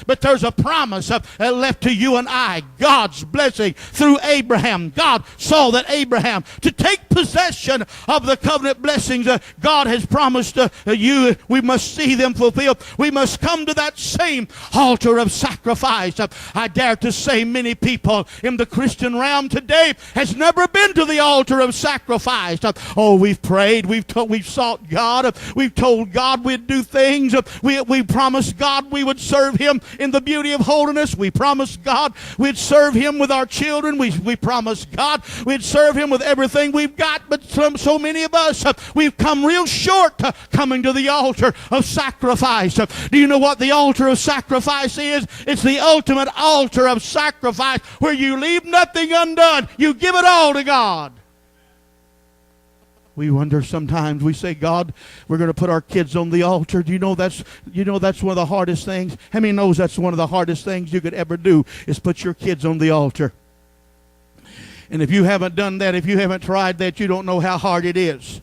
but there's a promise left to you and I. God's blessing through Abraham. God saw that Abraham, to take possession of the covenant blessings God has promised you, we must see them fulfilled. We must come to that same altar of sacrifice. I dare to say many people in the Christian realm today has never been to the altar of sacrifice. Oh, we've prayed, we've sought God, we've told God we'd do things, we promised God we would serve Him in the beauty of holiness, we promised God we'd serve Him with our children, we promised God we'd serve Him with everything we've got, but so many of us, we've come real short coming to the altar of sacrifice. Do you know what the altar of sacrifice is? It's the ultimate altar of sacrifice where you leave nothing undone. You give it all to God. We wonder sometimes, we say, God, we're going to put our kids on the altar. Do you know that's one of the hardest things? How many knows that's one of the hardest things you could ever do is put your kids on the altar? And if you haven't done that, if you haven't tried that, you don't know how hard it is.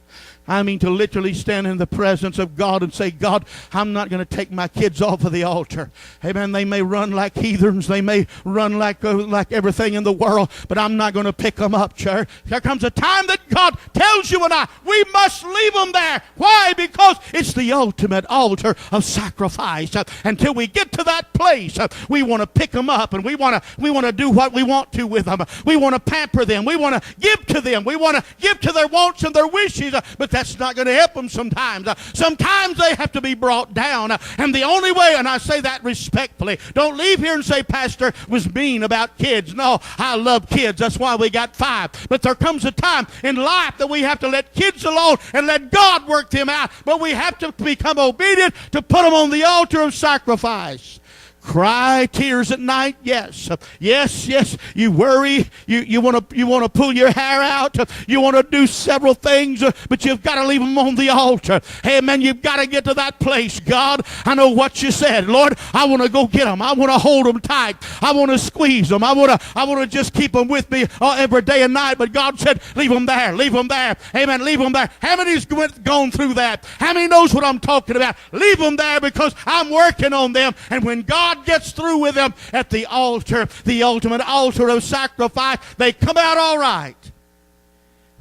I mean, to literally stand in the presence of God and say, God, I'm not going to take my kids off of the altar. Amen. They may run like heathens. They may run like everything in the world, but I'm not going to pick them up, church. There comes a time that God tells you and I, we must leave them there. Why? Because it's the ultimate altar of sacrifice. Until we get to that place, we want to pick them up and we want to do what we want to with them. We want to pamper them. We want to give to them. We want to give to their wants and their wishes, but that's not going to help them sometimes. Sometimes they have to be brought down. And the only way, and I say that respectfully, don't leave here and say, Pastor was mean about kids. No, I love kids. That's why we got 5. But there comes a time in life that we have to let kids alone and let God work them out. But we have to become obedient to put them on the altar of sacrifice. Cry tears at night, yes. Yes. You worry. You want to pull your hair out. You want to do several things, but you've got to leave them on the altar. Hey, man, you've got to get to that place. God, I know what you said. Lord, I want to go get them. I want to hold them tight. I want to squeeze them. I want to just keep them with me every day and night. But God said, leave them there. Leave them there. Amen. Leave them there. How many's gone through that? How many knows what I'm talking about? Leave them there because I'm working on them. And when God gets through with them at the altar, the ultimate altar of sacrifice, they come out all right.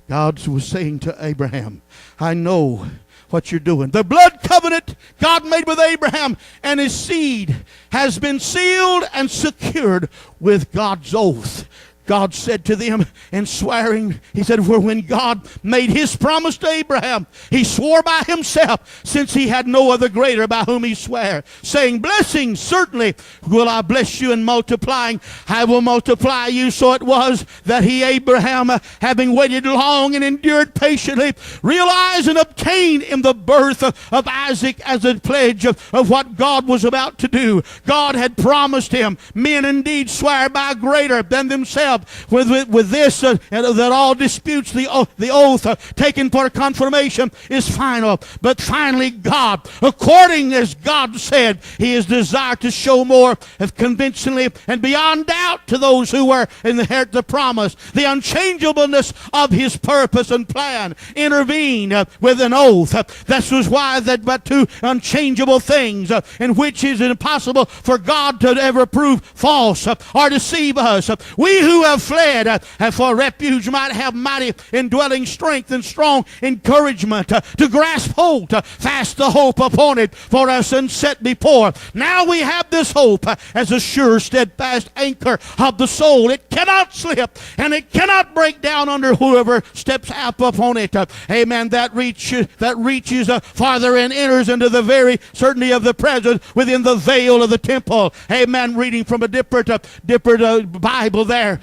God was saying to Abraham, I know what you're doing. The blood covenant God made with Abraham and his seed has been sealed and secured with God's oath. God said to them in swearing, He said, for when God made His promise to Abraham, He swore by Himself, since He had no other greater by whom He sware, saying, blessing certainly will I bless you, and multiplying I will multiply you. So it was that Abraham, having waited long and endured patiently, realized and obtained in the birth of Isaac as a pledge of what God was about to do. God had promised him, men indeed swear by greater than themselves. With this, that all disputes the oath taken for confirmation is final. But finally God, according as God said, He is desired to show more of convincingly and beyond doubt to those who were inherit the promise, the unchangeableness of His purpose and plan, intervene with an oath. This was why that but two unchangeable things in which it is impossible for God to ever prove false or deceive us. We who have fled for refuge might have mighty indwelling strength and strong encouragement to grasp hold fast the hope upon it for us and set before. Now we have this hope as a sure steadfast anchor of the soul. It cannot slip and it cannot break down under whoever steps up upon it. Amen. That reaches farther and enters into the very certainty of the presence within the veil of the temple. Amen. Reading from a different Bible there.